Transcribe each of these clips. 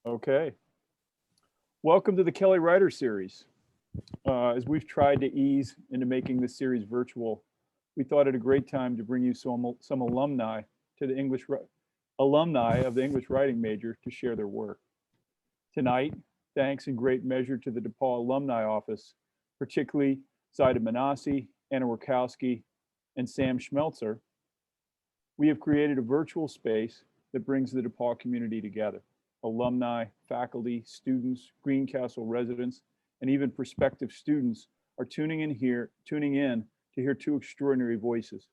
Okay. Welcome to the Kelly Writer Series. As we've tried to ease into making this series virtual, we thought it a great time to bring you some alumni to the alumni of the English writing major to share their work. Tonight, thanks in great measure to the DePauw Alumni Office, particularly Zaida Manassi, Anna Workowski, and Sam Schmelzer, we have created a virtual space that brings the DePauw community together. Alumni, faculty, students, Greencastle residents, and even prospective students are tuning in to hear two extraordinary voices.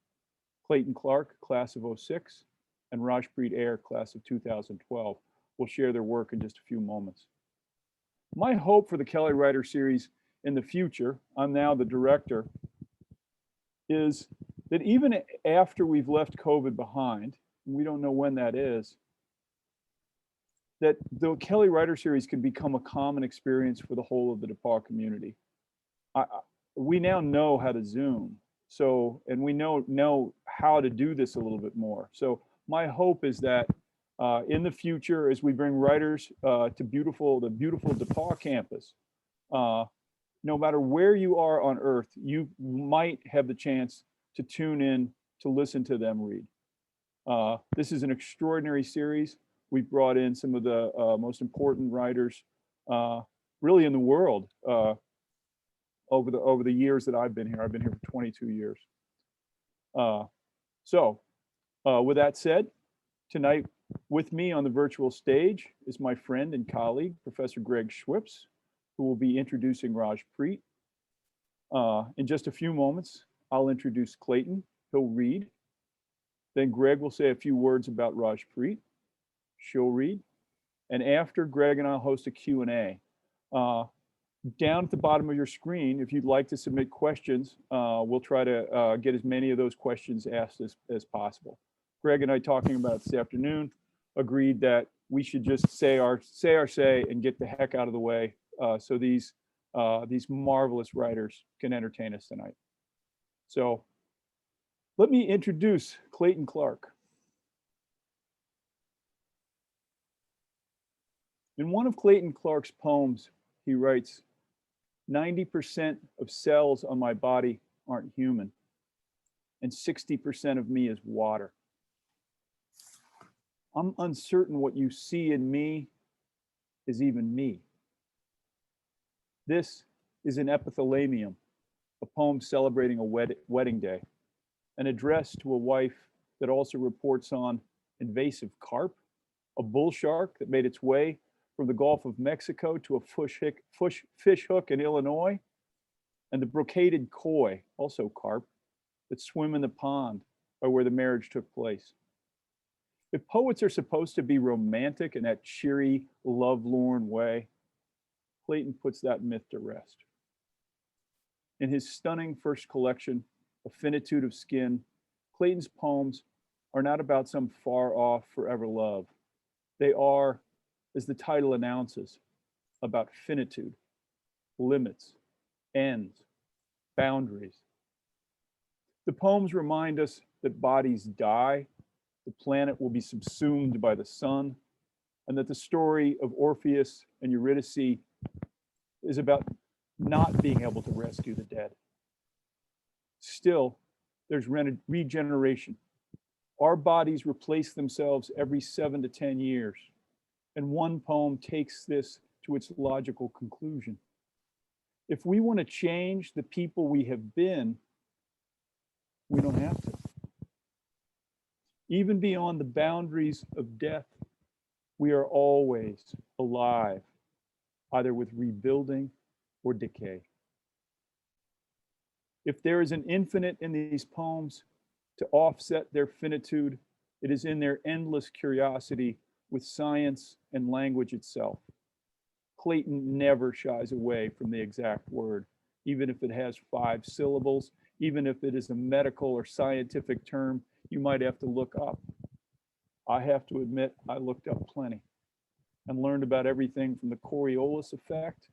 Clayton Clark, class of '06, and Rajpreet Heir, class of 2012, will share their work in just a few moments. My hope for the Kelly Writer Series in the future, I'm now the director, is that even after we've left COVID behind, and we don't know when that is, that the Kelly Writer Series can become a common experience for the whole of the DePauw community. We now know how to Zoom, and we know how to do this a little bit more. So my hope is that in the future, as we bring writers to the beautiful DePauw campus, no matter where you are on earth, you might have the chance to tune in to listen to them read. This is an extraordinary series. We've brought in some of the most important writers really in the world over the years that I've been here. I've been here for 22 years. With that said, tonight with me on the virtual stage is my friend and colleague, Professor Greg Schwipps, who will be introducing Rajpreet. In just a few moments, I'll introduce Clayton. He'll read. Then Greg will say a few words about Rajpreet. She'll read. And after, Greg and I'll host a Q&A. Down at the bottom of your screen, if you'd like to submit questions, we'll try to get as many of those questions asked as possible. Greg and I, talking about it this afternoon, agreed that we should just say our say and get the heck out of the way so these marvelous writers can entertain us tonight. So let me introduce Clayton Clark. In one of Clayton Clark's poems, he writes, 90% of cells on my body aren't human, and 60% of me is water. I'm uncertain what you see in me is even me. This is an epithalamium, a poem celebrating a wedding day, an address to a wife that also reports on invasive carp, a bull shark that made its way from the Gulf of Mexico to a fish hook in Illinois, and the brocaded koi, also carp, that swim in the pond by where the marriage took place. If poets are supposed to be romantic in that cheery, lovelorn way, Clayton puts that myth to rest. In his stunning first collection, A Finitude of Skin, Clayton's poems are not about some far-off forever love. They are, as the title announces, about finitude, limits, ends, boundaries. The poems remind us that bodies die, the planet will be subsumed by the sun, and that the story of Orpheus and Eurydice is about not being able to rescue the dead. Still, there's regeneration. Our bodies replace themselves every 7 to 10 years. And one poem takes this to its logical conclusion. If we want to change the people we have been, we don't have to. Even beyond the boundaries of death, we are always alive, either with rebuilding or decay. If there is an infinite in these poems, to offset their finitude, it is in their endless curiosity with science and language itself. Clayton never shies away from the exact word, even if it has 5 syllables, even if it is a medical or scientific term you might have to look up. I have to admit, I looked up plenty and learned about everything from the Coriolis effect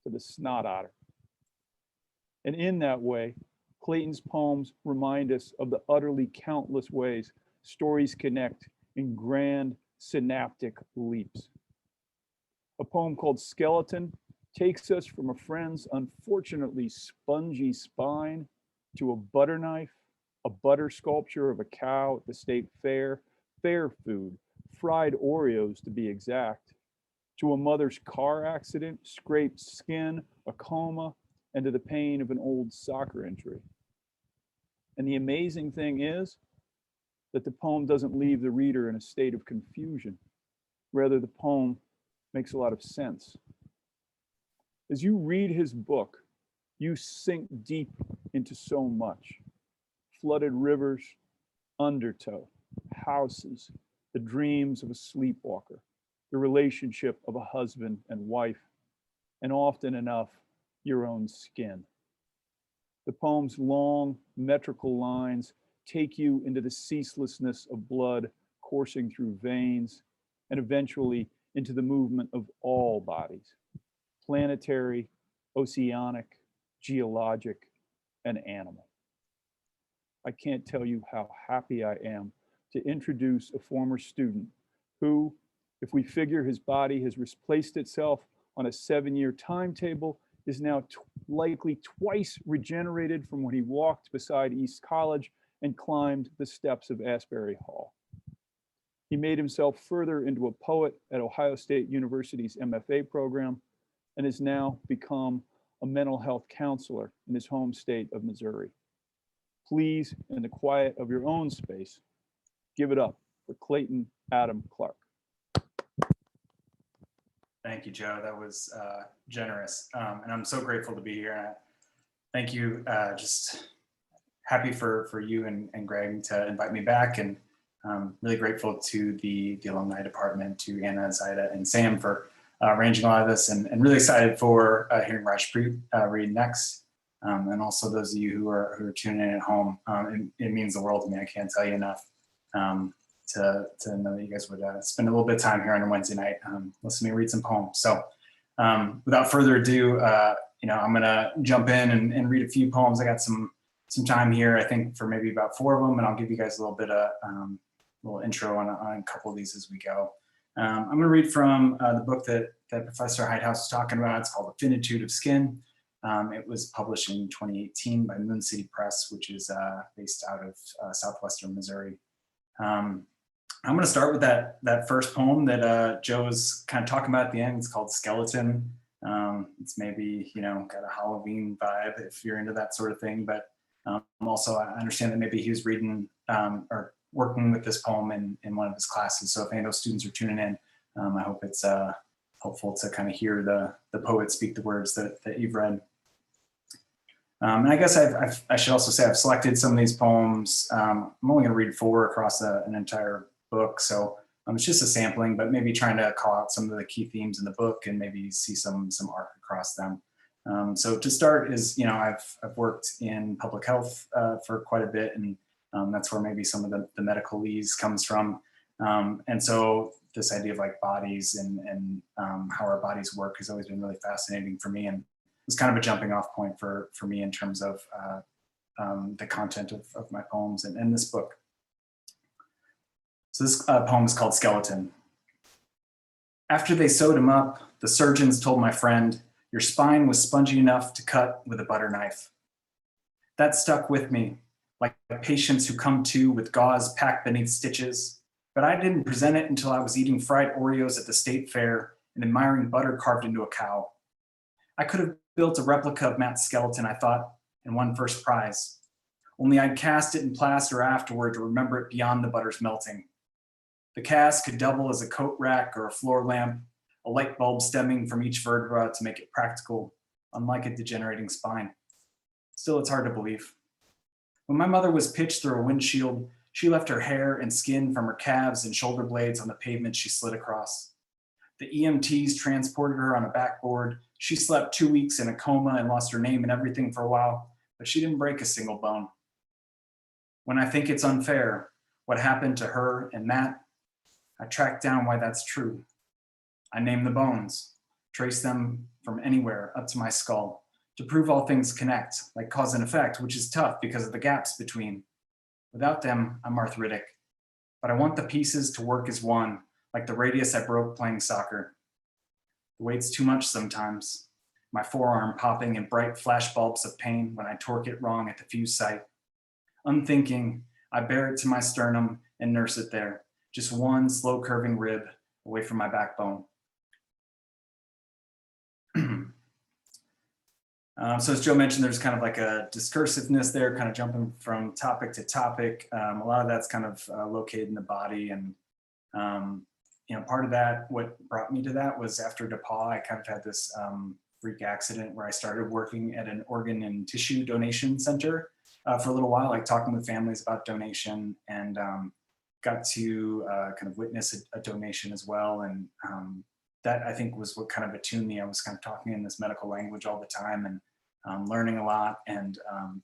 to the snot otter. And in that way, Clayton's poems remind us of the utterly countless ways stories connect in grand synaptic leaps. A poem called Skeleton takes us from a friend's unfortunately spongy spine to a butter knife, a butter sculpture of a cow at the state fair, fair food, fried Oreos to be exact, to a mother's car accident, scraped skin, a coma, and to the pain of an old soccer injury. And the amazing thing is that the poem doesn't leave the reader in a state of confusion. Rather, the poem makes a lot of sense. As you read his book, you sink deep into so much. Flooded rivers, undertow, houses, the dreams of a sleepwalker, the relationship of a husband and wife, and often enough, your own skin. The poem's long, metrical lines take you into the ceaselessness of blood coursing through veins, and eventually into the movement of all bodies, planetary, oceanic, geologic, and animal. I can't tell you how happy I am to introduce a former student who, if we figure his body has replaced itself on a 7-year timetable, is now likely twice regenerated from when he walked beside East College and climbed the steps of Asbury Hall. He made himself further into a poet at Ohio State University's MFA program and has now become a mental health counselor in his home state of Missouri. Please, in the quiet of your own space, give it up for Clayton Adam Clark. Thank you, Joe. That was generous. And I'm so grateful to be here. Thank you. Just happy for you and Greg to invite me back, and really grateful to the alumni department, to Anna, Zaida, and Sam for arranging a lot of this, and really excited for hearing Rajpreet read next. And also those of you who are tuning in at home. It means the world to me. I can't tell you enough to know that you guys would spend a little bit of time here on a Wednesday night, listen to me read some poems. So without further ado, I'm gonna jump in and read a few poems. I got some time here, I think, for maybe about 4 of them, and I'll give you guys a little bit of little intro on a couple of these as we go. I'm going to read from the book that Professor Heithaus was talking about. It's called The Finitude of Skin. It was published in 2018 by Moon City Press, which is based out of southwestern Missouri. I'm going to start with that first poem that Joe was kind of talking about at the end. It's called Skeleton. It's maybe, got a Halloween vibe if you're into that sort of thing, but also I understand that maybe he was reading or working with this poem in one of his classes. So if any of those students are tuning in, I hope it's helpful to kind of hear the poet speak the words that you've read. And I guess I should also say I've selected some of these poems. I'm only going to read 4 across an entire book, so it's just a sampling, but maybe trying to call out some of the key themes in the book and maybe see some arc across them. So to start is, I've worked in public health for quite a bit, and that's where maybe some of the medical ease comes from. And so this idea of like bodies and how our bodies work has always been really fascinating for me, and it's kind of a jumping off point for me in terms of the content of my poems and this book. So this poem is called Skeleton. After they sewed him up, the surgeons told my friend, "Your spine was spongy enough to cut with a butter knife." That stuck with me, like patients who come to with gauze packed beneath stitches. But I didn't present it until I was eating fried Oreos at the state fair and admiring butter carved into a cow. I could have built a replica of Matt's skeleton, I thought, and won first prize. Only I'd cast it in plaster afterward to remember it beyond the butter's melting. The cast could double as a coat rack or a floor lamp, a light bulb stemming from each vertebra to make it practical, unlike a degenerating spine. Still, it's hard to believe. When my mother was pitched through a windshield, she left her hair and skin from her calves and shoulder blades on the pavement she slid across. The EMTs transported her on a backboard. She slept 2 weeks in a coma and lost her name and everything for a while, but she didn't break a single bone. When I think it's unfair, what happened to her and Matt, I tracked down why that's true. I named the bones, traced them from anywhere up to my skull, to prove all things connect, like cause and effect, which is tough because of the gaps between. Without them, I'm arthritic, but I want the pieces to work as one, like the radius I broke playing soccer. The weight's too much sometimes. My forearm popping in bright flash bulbs of pain when I torque it wrong at the fuse site. Unthinking, I bear it to my sternum and nurse it there, just one slow curving rib away from my backbone. So as Joe mentioned, there's kind of like a discursiveness there, kind of jumping from topic to topic. A lot of that's kind of located in the body. And, part of that, what brought me to that was after DePauw, I kind of had this freak accident where I started working at an organ and tissue donation center for a little while, like talking with families about donation, and got to kind of witness a donation as well. And that, I think, was what kind of attuned me. I was kind of talking in this medical language all the time, and learning a lot, and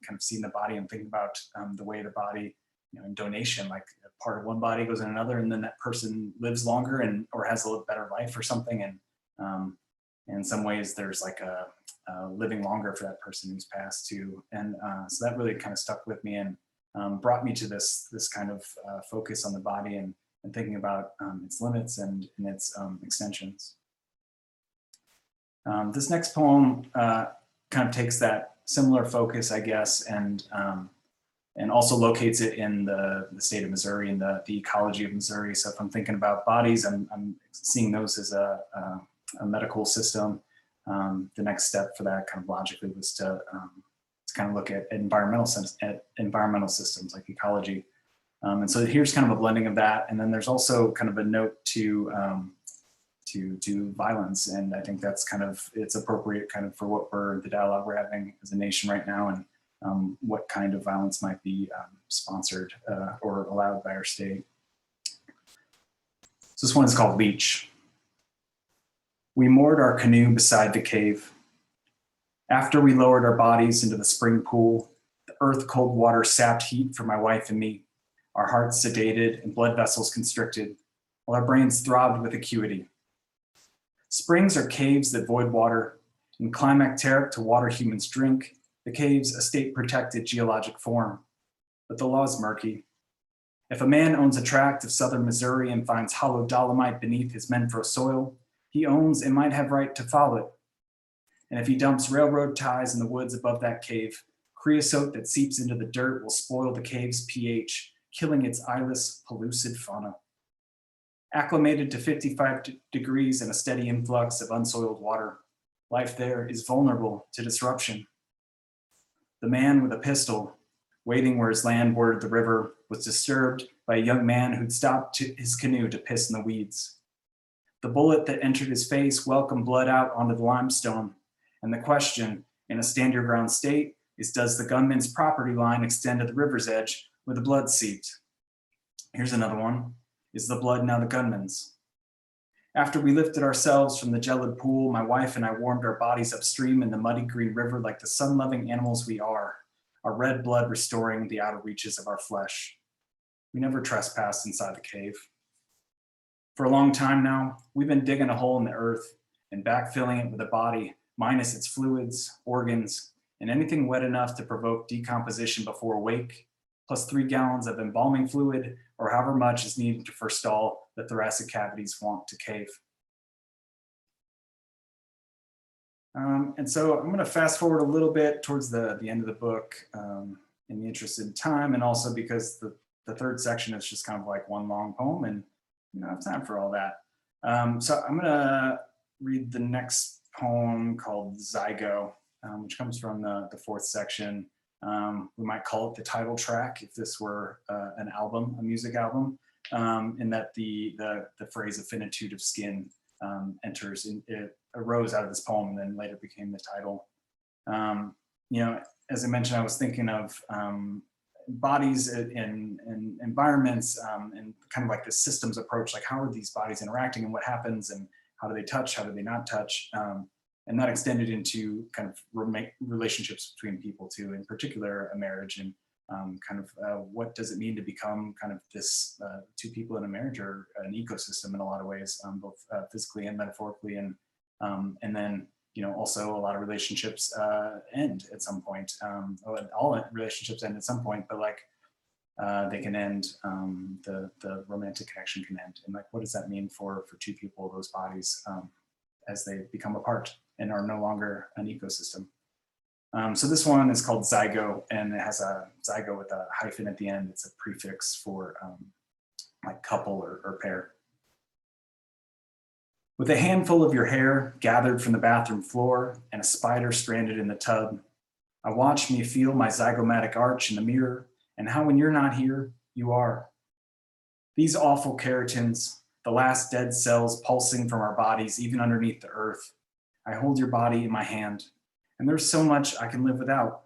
kind of seeing the body and thinking about the way the body, in donation, like a part of one body goes in another, and then that person lives longer and or has a little better life or something. And in some ways, there's like a living longer for that person who's passed too. And so that really kind of stuck with me and brought me to this kind of focus on the body and thinking about its limits and its extensions. This next poem kind of takes that similar focus, I guess, and also locates it in the state of Missouri and the ecology of Missouri. So if I'm thinking about bodies, I'm seeing those as a medical system. The next step for that kind of logically was to kind of look at environmental systems like ecology. And so here's kind of a blending of that. And then there's also kind of a note to violence. And I think that's kind of, it's appropriate kind of for the dialogue we're having as a nation right now, and what kind of violence might be sponsored or allowed by our state. So this one is called Leech. We moored our canoe beside the cave. After we lowered our bodies into the spring pool, the earth cold water sapped heat for my wife and me, our hearts sedated and blood vessels constricted, while our brains throbbed with acuity. Springs are caves that void water, and climacteric to water humans drink, the cave's a state-protected geologic form. But the law is murky. If a man owns a tract of southern Missouri and finds hollow dolomite beneath his Menfro soil, he owns and might have right to follow it. And if he dumps railroad ties in the woods above that cave, creosote that seeps into the dirt will spoil the cave's pH, killing its eyeless, pellucid fauna. Acclimated to 55 degrees and a steady influx of unsoiled water, life there is vulnerable to disruption. The man with a pistol, waiting where his land bordered the river, was disturbed by a young man who'd stopped his canoe to piss in the weeds. The bullet that entered his face welcomed blood out onto the limestone, and the question, in a stand-your-ground state, is does the gunman's property line extend to the river's edge where the blood seeped? Here's another one. Is the blood now the gunman's? After we lifted ourselves from the gelid pool, my wife and I warmed our bodies upstream in the muddy green river like the sun-loving animals we are, our red blood restoring the outer reaches of our flesh. We never trespassed inside the cave. For a long time now, we've been digging a hole in the earth and backfilling it with a body minus its fluids, organs, and anything wet enough to provoke decomposition before wake, plus 3 gallons of embalming fluid, or however much is needed to forestall the thoracic cavities want to cave. And so I'm gonna fast forward a little bit towards the end of the book in the interest in time, and also because the third section is just kind of like one long poem, and we don't have time for all that. So I'm gonna read the next poem called Zygo, which comes from the fourth section. We might call it the title track if this were an album, a music album, in that the phrase "a finitude of skin" enters in, it arose out of this poem and then later became the title. As I mentioned, I was thinking of bodies in environments and kind of like the systems approach, like how are these bodies interacting and what happens and how do they touch, how do they not touch? And that extended into kind of relationships between people too, in particular a marriage, and what does it mean to become kind of this two people in a marriage or an ecosystem in a lot of ways, both physically and metaphorically, and then also a lot of relationships end at some point. All relationships end at some point, but like they can end, the romantic connection can end, and like what does that mean for two people, those bodies as they become apart and are no longer an ecosystem. So this one is called zygo, and it has a zygo with a hyphen at the end. It's a prefix for like couple or pair. With a handful of your hair gathered from the bathroom floor and a spider stranded in the tub, I watch me feel my zygomatic arch in the mirror and how when you're not here, you are. These awful keratins, the last dead cells pulsing from our bodies even underneath the earth. I hold your body in my hand, and there's so much I can live without.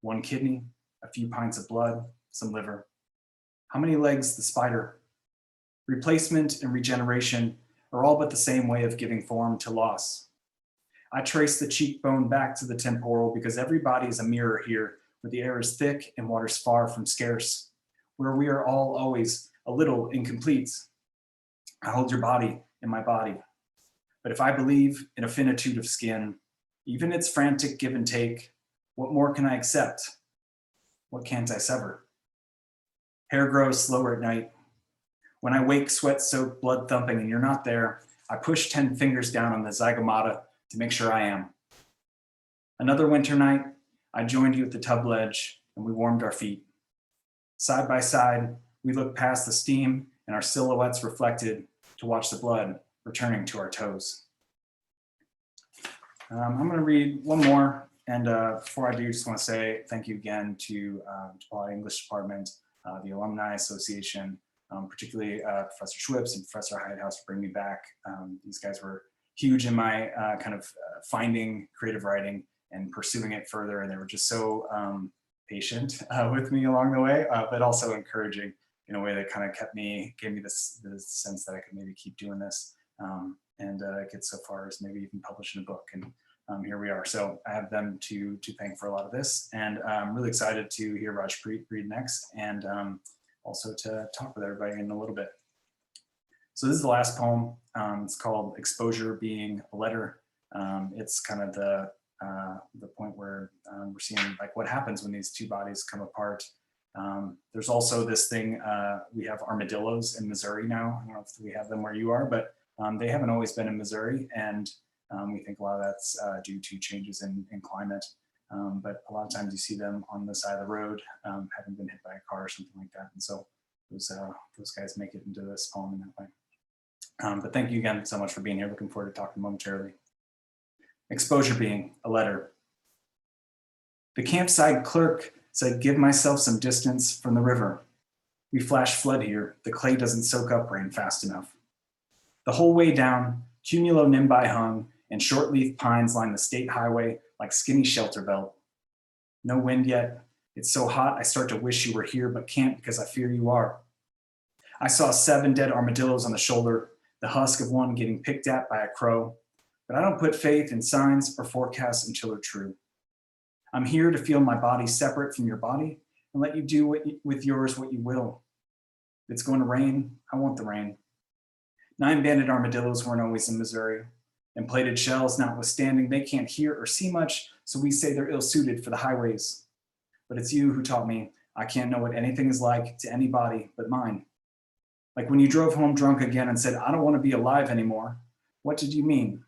One kidney, a few pints of blood, some liver. How many legs the spider? Replacement and regeneration are all but the same way of giving form to loss. I trace the cheekbone back to the temporal because every body is a mirror here, where the air is thick and water's far from scarce, where we are all always a little incomplete. I hold your body in my body. But if I believe in a finitude of skin, even its frantic give and take, what more can I accept? What can't I sever? Hair grows slower at night. When I wake, sweat-soaked, blood thumping, and you're not there, I push 10 fingers down on the zygomata to make sure I am. Another winter night, I joined you at the tub ledge, and we warmed our feet. Side by side, we looked past the steam and our silhouettes reflected to watch the blood returning to our toes. I'm going to read one more, and before I do, just want to say thank you again to DePauw English Department, the Alumni Association, particularly Professor Schwipps and Professor Heithaus for bringing me back. These guys were huge in my finding creative writing and pursuing it further, and they were just so patient with me along the way, but also encouraging in a way that kind of gave me this sense that I could maybe keep doing this and get so far as maybe even publishing a book. And here we are. So I have them to thank for a lot of this, and I'm really excited to hear Rajpreet read next, and also to talk with everybody in a little bit. So this is the last poem. It's called Exposure Being a Letter. It's kind of the point where we're seeing like what happens when these two bodies come apart. There's also this thing, we have armadillos in Missouri now. I don't know if we have them where you are, but they haven't always been in Missouri, and we think a lot of that's due to changes in climate. But a lot of times you see them on the side of the road, having been hit by a car or something like that. And so those guys make it into this poem in that way. But thank you again so much for being here. Looking forward to talking momentarily. Exposure Being a Letter. The campsite clerk said, give myself some distance from the river. We flash flood here. The clay doesn't soak up rain fast enough. The whole way down, cumulonimbi hung and short-leaf pines line the state highway like skinny shelter belt. No wind yet. It's so hot I start to wish you were here, but can't because I fear you are. I saw 7 dead armadillos on the shoulder, the husk of one getting picked at by a crow, but I don't put faith in signs or forecasts until they're true. I'm here to feel my body separate from your body and let you do with yours what you will. If it's going to rain, I want the rain. 9 banded armadillos weren't always in Missouri, and plated shells notwithstanding, they can't hear or see much, so we say they're ill-suited for the highways. But it's you who taught me I can't know what anything is like to any body but mine. Like when you drove home drunk again and said, I don't want to be alive anymore. What did you mean?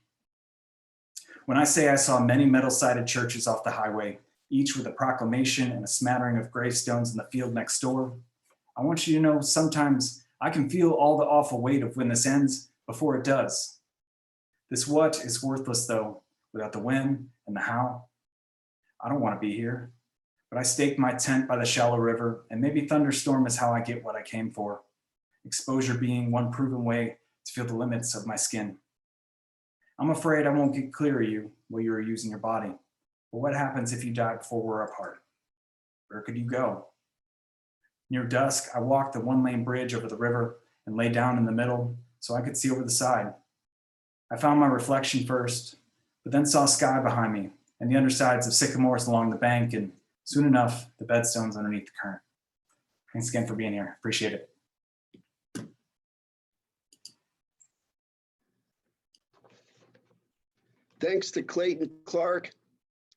When I say I saw many metal-sided churches off the highway, each with a proclamation and a smattering of gravestones in the field next door, I want you to know sometimes I can feel all the awful weight of when this ends before it does. This what is worthless though, without the when and the how. I don't want to be here, but I stake my tent by the shallow river, and maybe thunderstorm is how I get what I came for. Exposure being one proven way to feel the limits of my skin. I'm afraid I won't get clear of you while you're using your body. But what happens if you die before we're apart? Where could you go? Near dusk, I walked the 1-lane bridge over the river and lay down in the middle so I could see over the side. I found my reflection first, but then saw sky behind me and the undersides of sycamores along the bank, and soon enough, the bedstones underneath the current. Thanks again for being here. Appreciate it. Thanks to Clayton Clark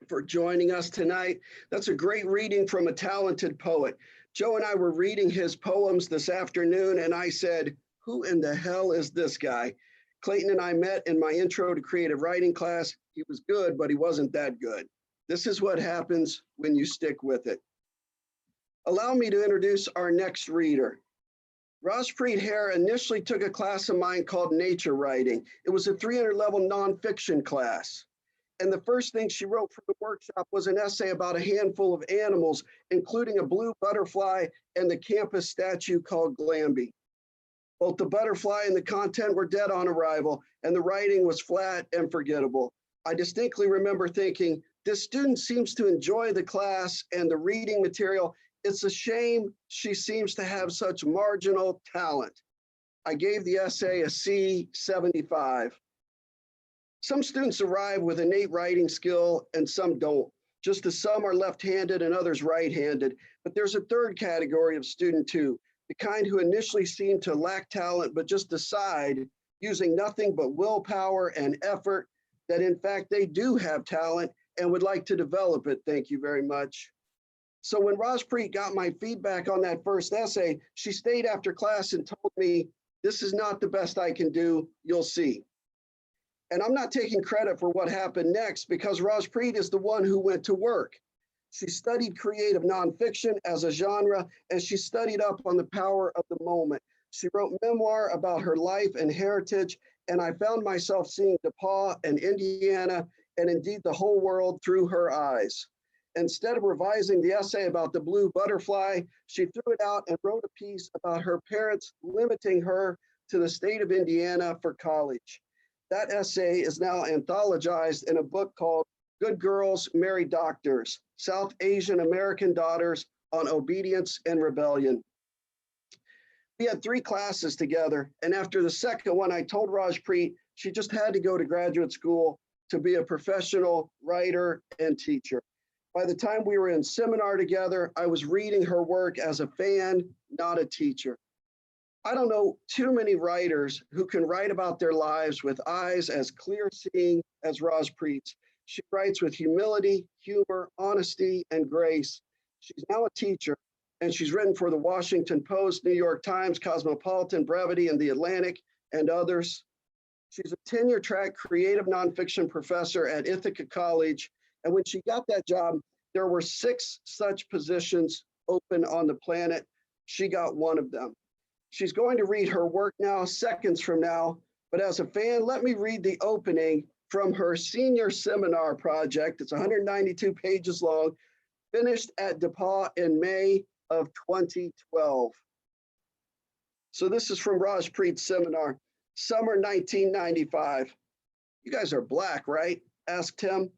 for joining us tonight. That's a great reading from a talented poet. Joe and I were reading his poems this afternoon, and I said, who in the hell is this guy? Clayton and I met in my intro to creative writing class. He was good, but he wasn't that good. This is what happens when you stick with it. Allow me to introduce our next reader. Rajpreet Heir initially took a class of mine called Nature Writing. It was a 300-level nonfiction class. And the first thing she wrote for the workshop was an essay about a handful of animals, including a blue butterfly and the campus statue called Glamby. Both the butterfly and the content were dead on arrival, and the writing was flat and forgettable. I distinctly remember thinking, this student seems to enjoy the class and the reading material. It's a shame she seems to have such marginal talent. I gave the essay a C75. Some students arrive with innate writing skill and some don't, just as some are left-handed and others right-handed. But there's a third category of student too, the kind who initially seem to lack talent, but just decide, using nothing but willpower and effort, that in fact they do have talent and would like to develop it. Thank you very much. So when Rajpreet got my feedback on that first essay, she stayed after class and told me, this is not the best I can do, you'll see. And I'm not taking credit for what happened next because Rajpreet is the one who went to work. She studied creative nonfiction as a genre, and she studied up on the power of the moment. She wrote memoir about her life and heritage, and I found myself seeing DePauw and Indiana, and indeed the whole world through her eyes. Instead of revising the essay about the blue butterfly, she threw it out and wrote a piece about her parents limiting her to the state of Indiana for college. That essay is now anthologized in a book called Good Girls Marry Doctors, South Asian American Daughters on Obedience and Rebellion. We had 3 classes together, and after the second one, I told Rajpreet she just had to go to graduate school to be a professional writer and teacher. By the time we were in seminar together, I was reading her work as a fan, not a teacher. I don't know too many writers who can write about their lives with eyes as clear-seeing as Rajpreet's. She writes with humility, humor, honesty, and grace. She's now a teacher, and she's written for the Washington Post, New York Times, Cosmopolitan, Brevity, and The Atlantic, and others. She's a tenure-track creative nonfiction professor at Ithaca College, and when she got that job, there were 6 such positions open on the planet. She got one of them. She's going to read her work now, seconds from now, but as a fan, let me read the opening from her senior seminar project. It's 192 pages long, finished at DePauw in May of 2012. So this is from Rajpreet's seminar, summer 1995. You guys are black, right? Asked Tim.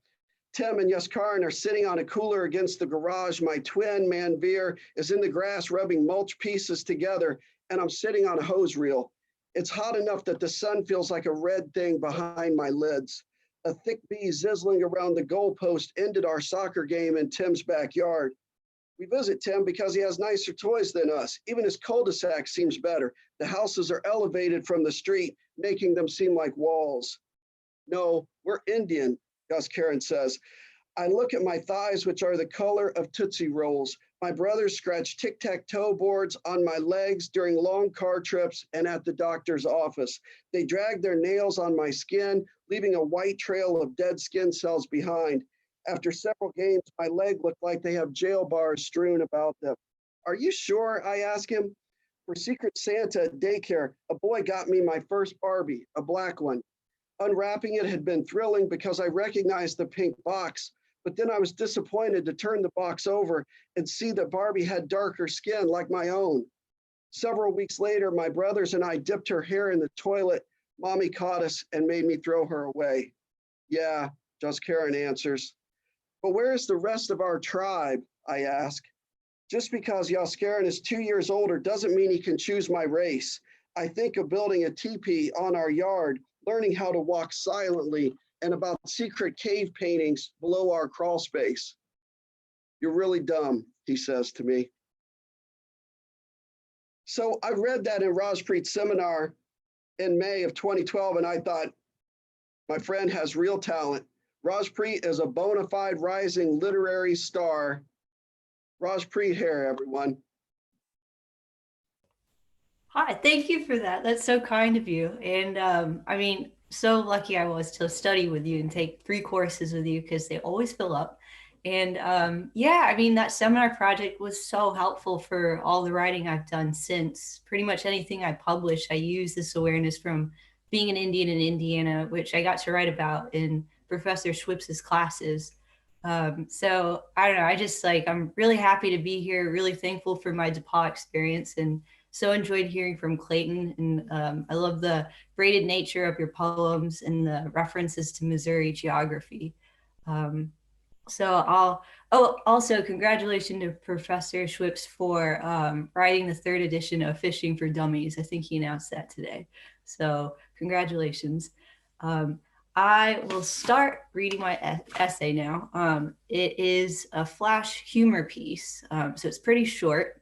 Tim and Yaskaran are sitting on a cooler against the garage. My twin, Manveer, is in the grass rubbing mulch pieces together, and I'm sitting on a hose reel. It's hot enough that the sun feels like a red thing behind my lids. A thick bee sizzling around the goalpost ended our soccer game in Tim's backyard. We visit Tim because he has nicer toys than us. Even his cul-de-sac seems better. The houses are elevated from the street, making them seem like walls. No, we're Indian, Gus Karen says. I look at my thighs, which are the color of Tootsie Rolls. My brothers scratch tic-tac-toe boards on my legs during long car trips and at the doctor's office. They drag their nails on my skin, leaving a white trail of dead skin cells behind. After several games, my leg looked like they have jail bars strewn about them. Are you sure? I ask him. For Secret Santa at daycare, a boy got me my first Barbie, a black one. Unwrapping it had been thrilling because I recognized the pink box, but then I was disappointed to turn the box over and see that Barbie had darker skin like my own. Several weeks later, my brothers and I dipped her hair in the toilet. Mommy caught us and made me throw her away. Yeah, just Karen answers. But where is the rest of our tribe? I ask. Just because Yaskaran is 2 years older doesn't mean he can choose my race. I think of building a teepee on our yard, learning how to walk silently, and about secret cave paintings below our crawl space. You're really dumb, he says to me. So I read that in Rajpreet's seminar in May of 2012, and I thought, my friend has real talent. Rajpreet is a bona fide rising literary star. Rajpreet Heir, everyone. Hi, thank you for that. That's so kind of you. And I mean, so lucky I was to study with you and take 3 courses with you because they always fill up. And yeah, I mean, that seminar project was so helpful for all the writing I've done since. Pretty much anything I publish, I use this awareness from being an Indian in Indiana, which I got to write about in Professor Schwipps's classes. So I don't know, I just like, I'm really happy to be here, really thankful for my DePauw experience, and so enjoyed hearing from Clayton. And I love the braided nature of your poems and the references to Missouri geography. Um, oh, also congratulations to Professor Schwipps for writing the 3rd edition of Fishing for Dummies. I think he announced that today. So congratulations. Um, I will start reading my essay now. It is a flash humor piece, so it's pretty short,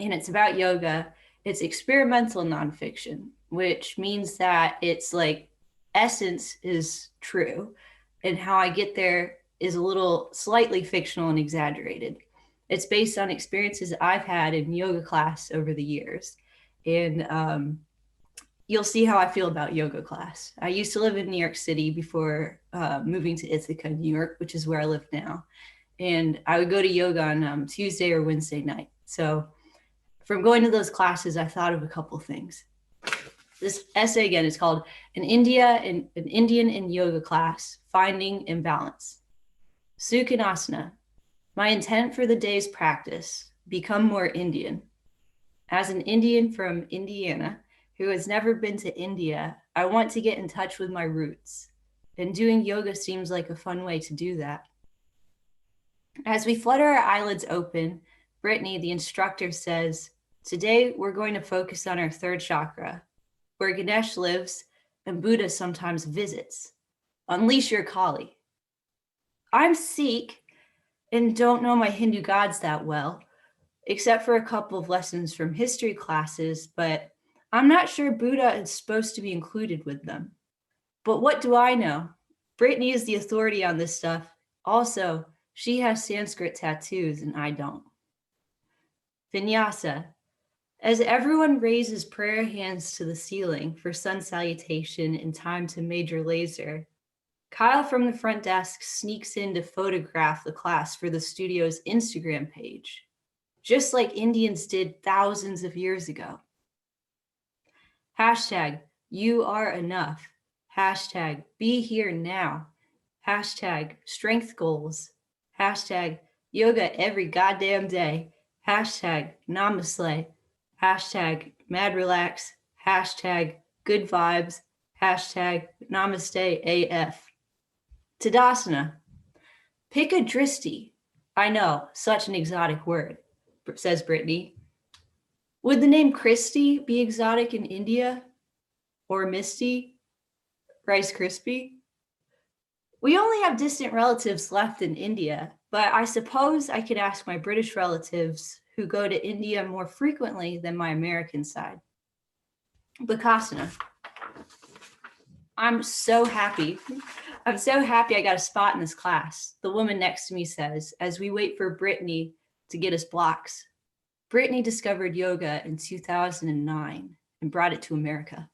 and it's about yoga. It's experimental nonfiction, which means that it's like essence is true, and how I get there is a little slightly fictional and exaggerated. It's based on experiences I've had in yoga class over the years. And you'll see how I feel about yoga class. I used to live in New York City before moving to Ithaca, New York, which is where I live now. And I would go to yoga on Tuesday or Wednesday night. So from going to those classes, I thought of a couple things. This essay again is called An Indian in Yoga Class, Finding Imbalance. Sukhanasana. My intent for the day's practice, become more Indian. As an Indian from Indiana who has never been to India, I want to get in touch with my roots, and doing yoga seems like a fun way to do that. As we flutter our eyelids open, Brittany, the instructor, says, today we're going to focus on our 3rd chakra, where Ganesh lives and Buddha sometimes visits. Unleash your Kali. I'm Sikh and don't know my Hindu gods that well, except for a couple of lessons from history classes, but I'm not sure Buddha is supposed to be included with them. But what do I know? Brittany is the authority on this stuff. Also, she has Sanskrit tattoos and I don't. Vinyasa. As everyone raises prayer hands to the ceiling for sun salutation in time to major laser, Kyle from the front desk sneaks in to photograph the class for the studio's Instagram page, just like Indians did thousands of years ago. Hashtag, you are enough. Hashtag, be here now. Hashtag, strength goals. Hashtag, yoga every goddamn day. Hashtag, namaste. Hashtag, mad relax. Hashtag, good vibes. Hashtag, namaste AF. Tadasana. Pick a dristi. I know, such an exotic word, says Brittany. Would the name Christy be exotic in India? Or Misty? Rice Krispie? We only have distant relatives left in India, but I suppose I could ask my British relatives who go to India more frequently than my American side. Bakasana. I'm so happy I got a spot in this class, the woman next to me says, as we wait for Brittany to get us blocks. Brittany discovered yoga in 2009 and brought it to America.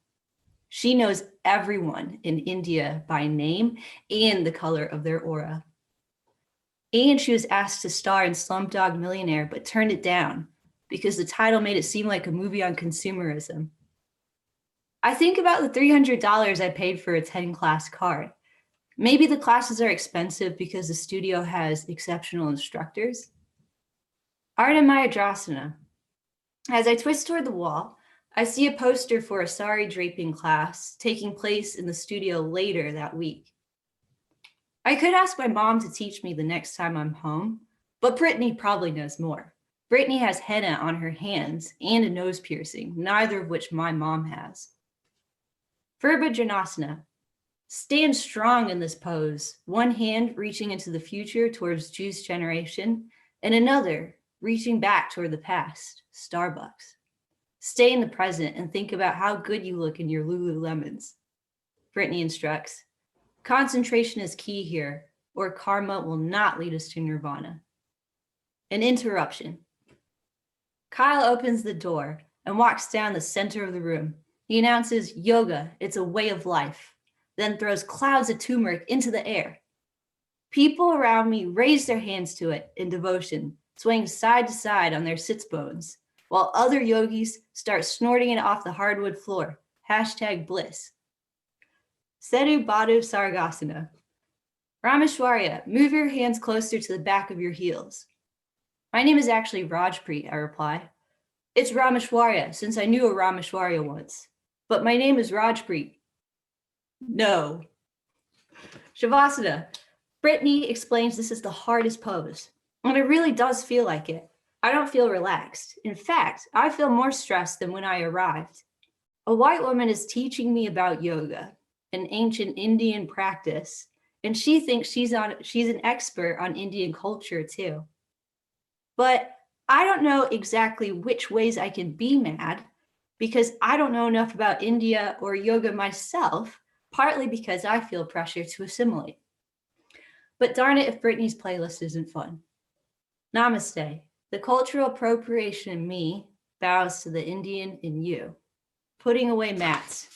She knows everyone in India by name and the color of their aura. And she was asked to star in Slumdog Millionaire, but turned it down because the title made it seem like a movie on consumerism. I think about the $300 I paid for a 10-class card. Maybe the classes are expensive because the studio has exceptional instructors. Ardha Mayadrasana. As I twist toward the wall, I see a poster for a sari draping class taking place in the studio later that week. I could ask my mom to teach me the next time I'm home, but Brittany probably knows more. Brittany has henna on her hands and a nose piercing, neither of which my mom has. Virabhadrasana. Stand strong in this pose, one hand reaching into the future towards juice generation, and another reaching back toward the past, Starbucks. Stay in the present and think about how good you look in your Lululemons. Brittany instructs, concentration is key here, or karma will not lead us to nirvana. An interruption. Kyle opens the door, and walks down the center of the room. He announces, "Yoga, it's a way of life," then throws clouds of turmeric into the air. People around me raise their hands to it in devotion, swaying side to side on their sits bones, while other yogis start snorting it off the hardwood floor. #bliss. Setu Badhu Sargasana. Rameshwarya, move your hands closer to the back of your heels. My name is actually Rajpreet, I reply. It's Rameshwarya, since I knew a Rameshwarya once. But my name is Rajpreet. No. Shavasana. Brittany explains this is the hardest pose, and it really does feel like it. I don't feel relaxed. In fact, I feel more stressed than when I arrived. A white woman is teaching me about yoga, an ancient Indian practice, and she thinks she's an expert on Indian culture too. But I don't know exactly which ways I can be mad because I don't know enough about India or yoga myself, partly because I feel pressure to assimilate. But darn it if Brittany's playlist isn't fun. Namaste. The cultural appropriation in me bows to the Indian in you. Putting away mats.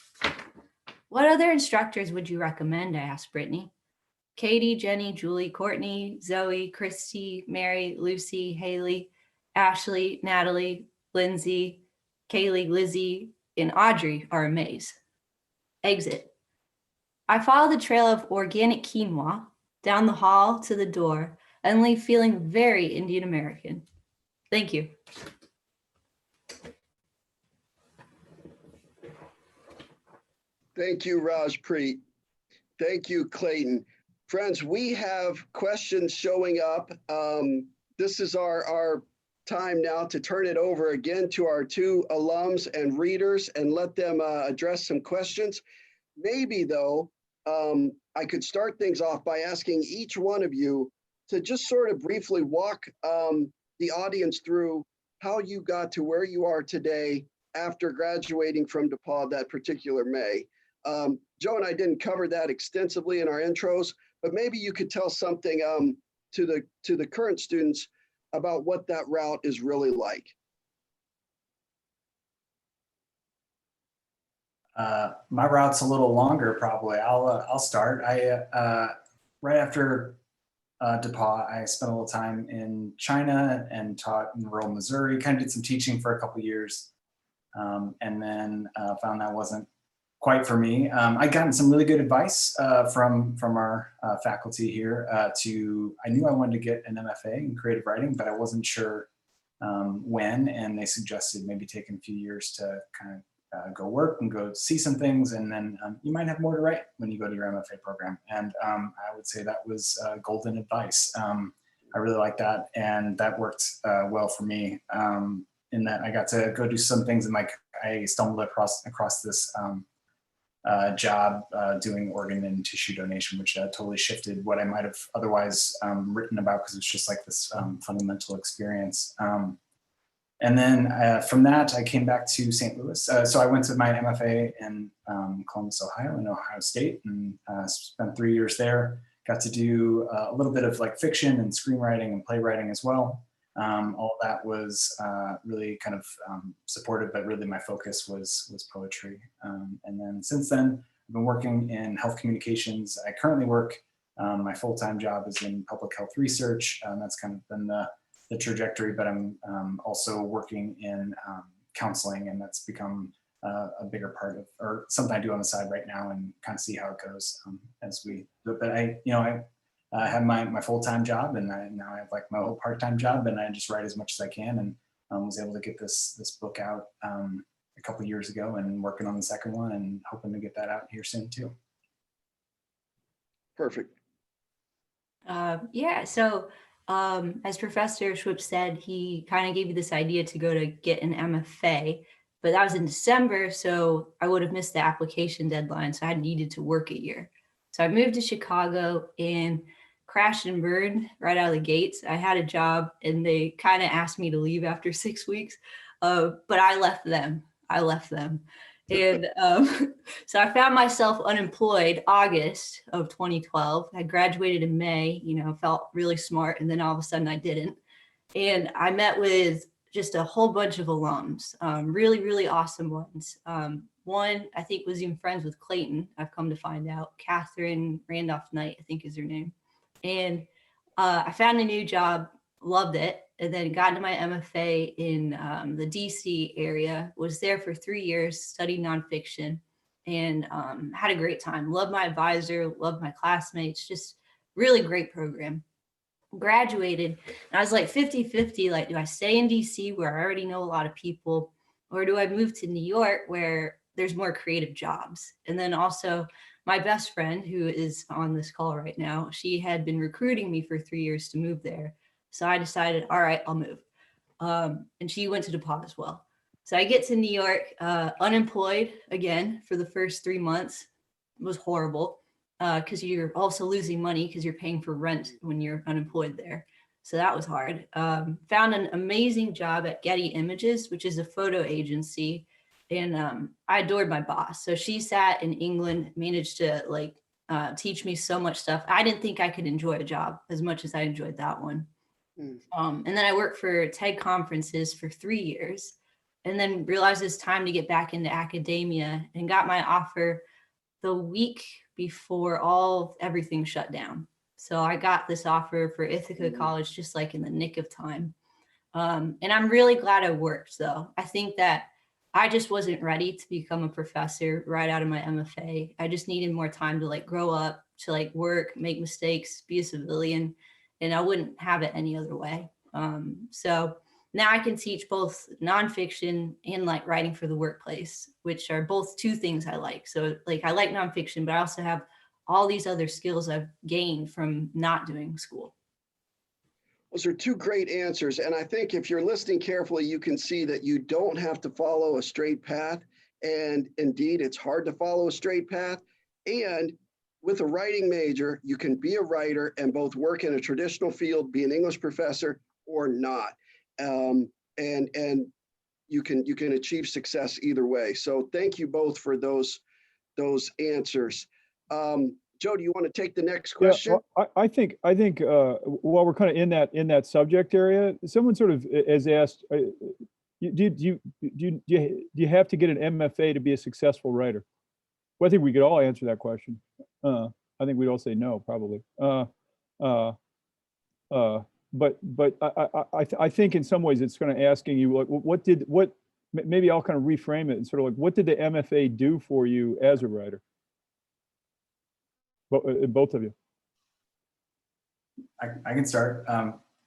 What other instructors would you recommend? I asked Brittany. Katie, Jenny, Julie, Courtney, Zoe, Christy, Mary, Lucy, Haley, Ashley, Natalie, Lindsay, Kaylee, Lizzie, and Audrey are amazed. Exit. I follow the trail of organic quinoa down the hall to the door and leave feeling very Indian American. Thank you. Thank you, Rajpreet. Thank you, Clayton. Friends, we have questions showing up. This is our time now to turn it over again to our two alums and readers and let them address some questions. Maybe though, I could start things off by asking each one of you to just sort of briefly walk the audience through how you got to where you are today after graduating from DePauw that particular May. Joe and I didn't cover that extensively in our intros, but maybe you could tell something to the current students about what that route is really like. My route's a little longer, probably. I'll start. Right after DePauw, I spent a little time in China and taught in rural Missouri. Kind of did some teaching for a couple years, and then found that wasn't quite for me. I'd gotten some really good advice from our faculty here. I knew I wanted to get an MFA in creative writing, but I wasn't sure when, and they suggested maybe taking a few years to kind of go work and go see some things, and then you might have more to write when you go to your MFA program. And I would say that was golden advice. I really liked that, and that worked well for me in that I got to go do some things, and like I stumbled across this job doing organ and tissue donation, which totally shifted what I might have otherwise written about, because it's just like this fundamental experience. And then from that, I came back to St. Louis. So I went to my MFA in Columbus, Ohio, in Ohio State, and spent 3 years there. Got to do a little bit of like fiction and screenwriting and playwriting as well. All of that was really kind of supported, but really my focus was poetry. And then since then, I've been working in health communications. I currently work, my full-time job is in public health research. That's kind of been the trajectory, but I'm also working in counseling, and that's become a bigger part of, or something I do on the side right now, and kind of see how it goes as we do it. But I have my full-time job, and now I have like my whole part-time job, and I just write as much as I can, and was able to get this book out a couple of years ago, and working on the second one, and hoping to get that out here soon too. Perfect. Yeah, so as Professor Schwipps said, he kind of gave you this idea to go to get an MFA, but that was in December, so I would have missed the application deadline, so I needed to work a year. So I moved to Chicago and crashed and burned right out of the gates. I had a job, and they kind of asked me to leave after 6 weeks, but I left them. And so I found myself unemployed August of 2012. I graduated in May, felt really smart. And then all of a sudden I didn't. And I met with just a whole bunch of alums, really, really awesome ones. One, I think, was even friends with Clayton, I've come to find out. Catherine Randolph Knight, I think is her name. And I found a new job, loved it, and then got into my MFA in the DC area, was there for 3 years, studied nonfiction, and had a great time. Loved my advisor, loved my classmates, just really great program. Graduated, and I was like 50-50, like, do I stay in DC where I already know a lot of people, or do I move to New York where there's more creative jobs? And then also my best friend, who is on this call right now, she had been recruiting me for 3 years to move there. So I decided, all right, I'll move. And she went to DePauw as well. So I get to New York, unemployed again for the first 3 months. It was horrible because you're also losing money because you're paying for rent when you're unemployed there. So that was hard. Found an amazing job at Getty Images, which is a photo agency. And I adored my boss. So she sat in England, managed to like teach me so much stuff. I didn't think I could enjoy a job as much as I enjoyed that one. And then I worked for TED conferences for 3 years, and then realized it's time to get back into academia, and got my offer the week before everything shut down. So I got this offer for Ithaca College just like in the nick of time. And I'm really glad I worked, though. I think that I just wasn't ready to become a professor right out of my MFA. I just needed more time to like grow up, to like work, make mistakes, be a civilian, and I wouldn't have it any other way. So now I can teach both nonfiction and like writing for the workplace, which are both two things I like. So like I like nonfiction, but I also have all these other skills I've gained from not doing school. Those are two great answers. And I think if you're listening carefully, you can see that you don't have to follow a straight path. And indeed, it's hard to follow a straight path. And with a writing major, you can be a writer and both work in a traditional field, be an English professor or not. And you can achieve success either way. So thank you both for those answers. Joe, do you want to take the next question? Yeah, I think while we're kind of in that subject area, someone sort of has asked, do you have to get an MFA to be a successful writer? Well, I think we could all answer that question. I think we'd all say no, probably. But I think in some ways it's kind of asking you like, maybe I'll kind of reframe it and sort of like, what did the MFA do for you as a writer? Both of you. I can start.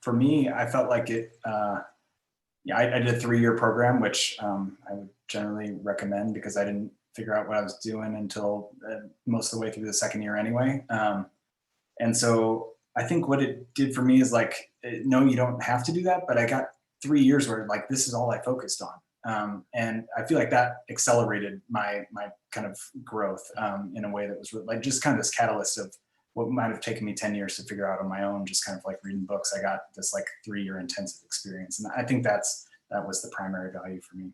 For me, I felt like it, yeah, I did a 3-year program, which I would generally recommend because I didn't figure out what I was doing until most of the way through the second year anyway. And so I think what it did for me is like, no, you don't have to do that, but I got 3 years where like, this is all I focused on. And I feel like that accelerated my kind of growth in a way that was really, like just kind of this catalyst of what might have taken me 10 years to figure out on my own, just kind of like reading books. I got this like 3-year intensive experience. And I think that was the primary value for me.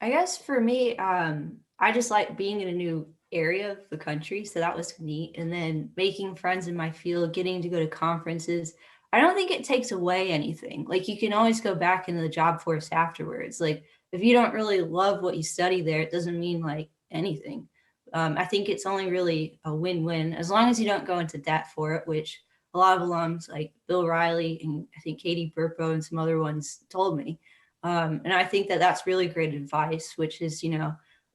I guess for me, I just like being in a new area of the country. So that was neat. And then making friends in my field, getting to go to conferences. I don't think it takes away anything. Like you can always go back into the job force afterwards. Like if you don't really love what you study there, it doesn't mean like anything. I think it's only really a win-win as long as you don't go into debt for it, which a lot of alums like Bill Riley and I think Katie Burpo and some other ones told me. And I think that that's really great advice, which is,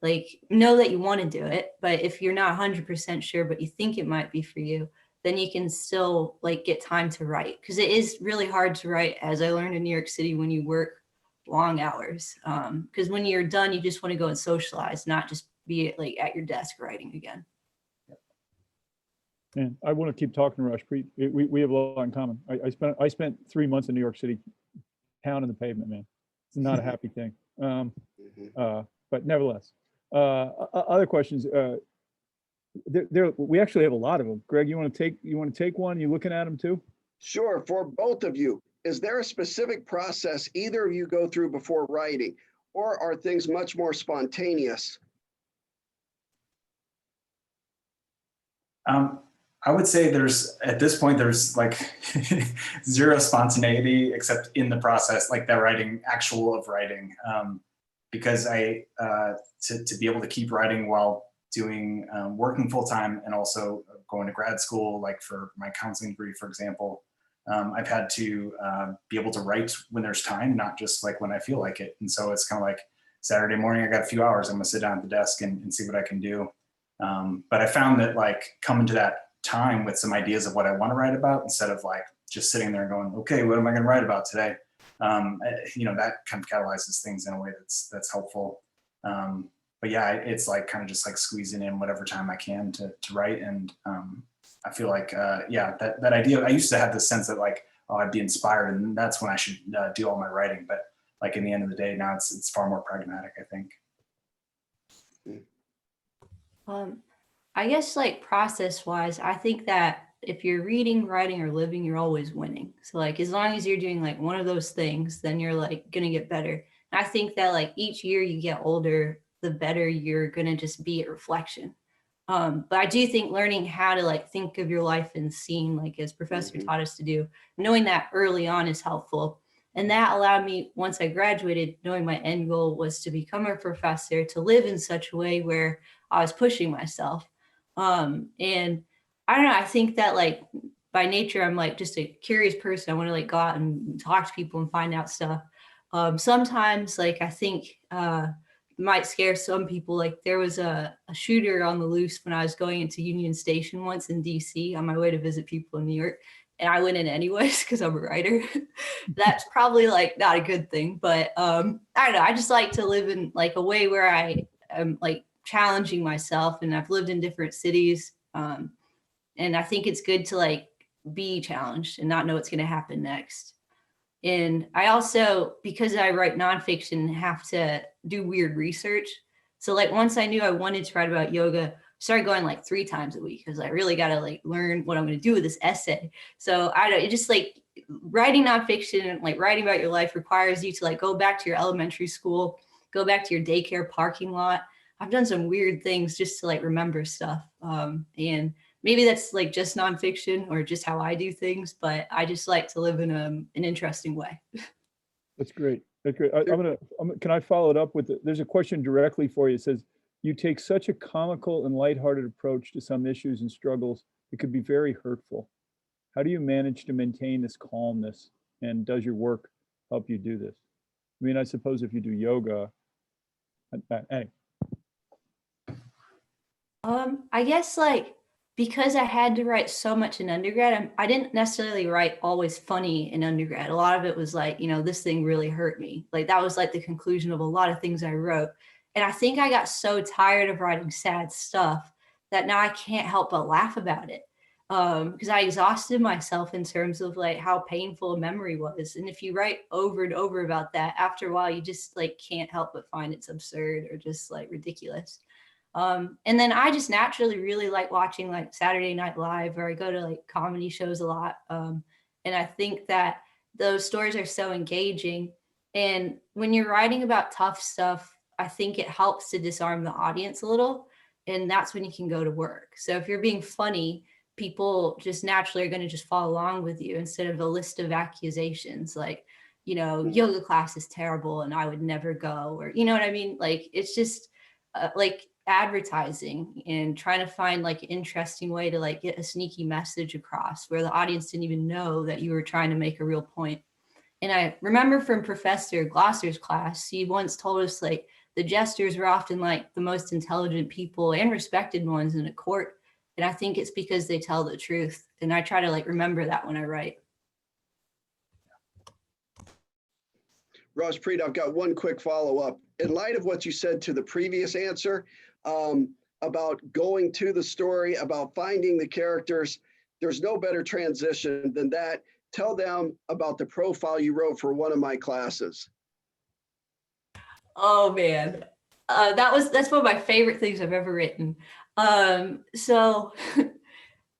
like know that you want to do it, but if you're not 100% sure, but you think it might be for you, then you can still like get time to write. Because it is really hard to write, as I learned in New York City, when you work long hours. Because when you're done, you just want to go and socialize, not just be like at your desk writing again. And I want to keep talking to Rajpreet. We have a lot in common. I spent 3 months in New York City, pounding the pavement, man. It's not a happy thing. But nevertheless, other questions. We actually have a lot of them. Greg, you want to take one? You looking at them too? Sure. For both of you, is there a specific process either of you go through before writing, or are things much more spontaneous? I would say at this point, there's like zero spontaneity except in the process, like the writing because to be able to keep writing while doing, working full time and also going to grad school, like for my counseling degree, for example, I've had to be able to write when there's time, not just like when I feel like it. And so it's kind of like Saturday morning, I got a few hours, I'm gonna sit down at the desk and see what I can do. But I found that like coming to that time with some ideas of what I want to write about instead of like just sitting there going, okay, what am I going to write about today? That kind of catalyzes things in a way that's helpful. But yeah, it's like kind of just like squeezing in whatever time I can to write. And I feel like, that idea, I used to have this sense that like, oh, I'd be inspired and that's when I should do all my writing. But like in the end of the day, now it's far more pragmatic, I think. I guess like process wise, I think that if you're reading, writing, or living, you're always winning. So like as long as you're doing like one of those things, then you're like gonna get better. And I think that like each year you get older, the better you're gonna just be at reflection. But I do think learning how to like think of your life in scene, like as Professor taught us to do, knowing that early on is helpful. And that allowed me, once I graduated, knowing my end goal was to become a professor, to live in such a way where I was pushing myself. And I don't know, I think that like by nature, I'm like just a curious person. I want to like go out and talk to people and find out stuff. Sometimes like I think might scare some people. Like there was a shooter on the loose when I was going into Union Station once in DC on my way to visit people in New York. And I went in anyways because I'm a writer. That's probably like not a good thing, but I don't know. I just like to live in like a way where I am like challenging myself, and I've lived in different cities. And I think it's good to like be challenged and not know what's going to happen next. And I also, because I write nonfiction, have to do weird research. So like once I knew I wanted to write about yoga, started going like 3 times a week because I really got to like learn what I'm going to do with this essay. So I don't, it just like writing nonfiction and like writing about your life requires you to like go back to your elementary school, go back to your daycare parking lot. I've done some weird things just to like remember stuff. And maybe that's like just nonfiction or just how I do things, but I just like to live in an interesting way. That's great. That's great. Can I follow it up with, there's a question directly for you. It says, you take such a comical and lighthearted approach to some issues and struggles. It could be very hurtful. How do you manage to maintain this calmness? And does your work help you do this? I mean, I suppose if you do yoga, hey. I guess like, because I had to write so much in undergrad, I didn't necessarily write always funny in undergrad. A lot of it was like, this thing really hurt me. Like that was like the conclusion of a lot of things I wrote. And I think I got so tired of writing sad stuff that now I can't help but laugh about it. Because I exhausted myself in terms of like how painful a memory was. And if you write over and over about that, after a while, you just like can't help but find it's absurd or just like ridiculous. And then I just naturally really like watching like Saturday Night Live, or I go to like comedy shows a lot. And I think that those stories are so engaging. And when you're writing about tough stuff, I think it helps to disarm the audience a little. And that's when you can go to work. So if you're being funny, people just naturally are going to just follow along with you instead of a list of accusations like, yoga class is terrible and I would never go, or, you know what I mean? Like, it's just like advertising and trying to find like an interesting way to like get a sneaky message across where the audience didn't even know that you were trying to make a real point. And I remember from Professor Glosser's class, he once told us like the jesters were often like the most intelligent people and respected ones in a court. And I think it's because they tell the truth. And I try to like remember that when I write. Rajpreet, I've got one quick follow-up. In light of what you said to the previous answer about going to the story, about finding the characters, there's no better transition than that. Tell them about the profile you wrote for one of my classes. Oh man, that's one of my favorite things I've ever written. So